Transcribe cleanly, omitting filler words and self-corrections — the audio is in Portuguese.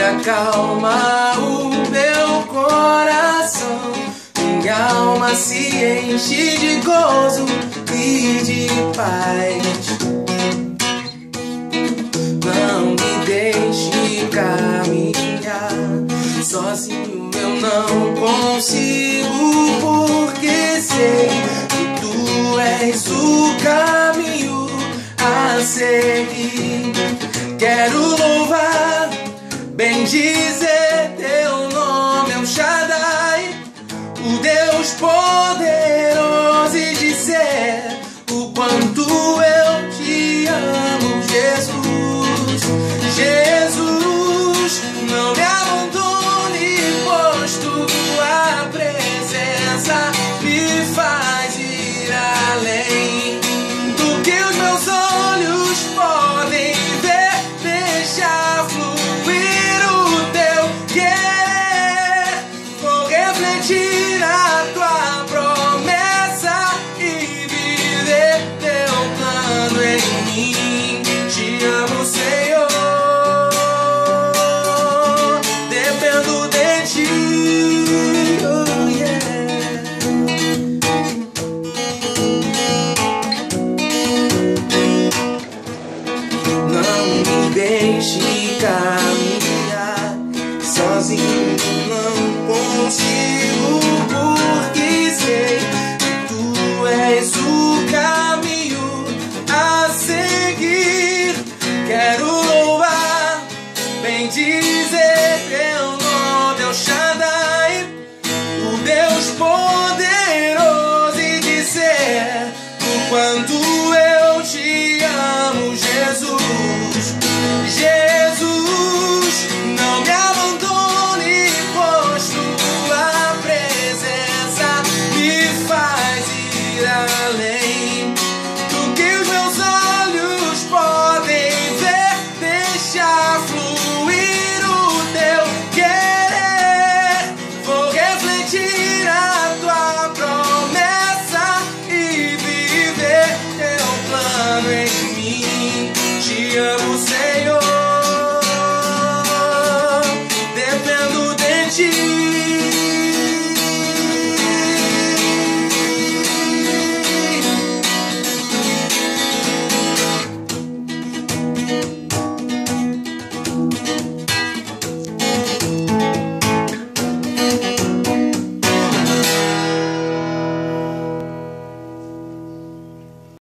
acalma o meu coração. Minha alma se enche de gozo e de paz. Não me deixe caminhar sozinho, eu não consigo, porque sei que tu és o caminho a seguir. Quero louvar, bendizer teu nome, El Shaddai, o Deus poderoso, e dizer o quanto eu te amo, Jesus. Jesus, não me abandone, pois tua presença me faz ir além do que os meus olhos podem ver. Deixa fluir o teu querer, vou refletir a tua promessa e viver teu plano em mim. Te amo, Senhor, dependo de ti, oh yeah. Não me deixe caminhar sozinho, não consigo, porque sei que tu és o caminho a seguir. Quero louvar, bendizer teu nome, El Shaddai, o Deus poderoso, e dizer o quanto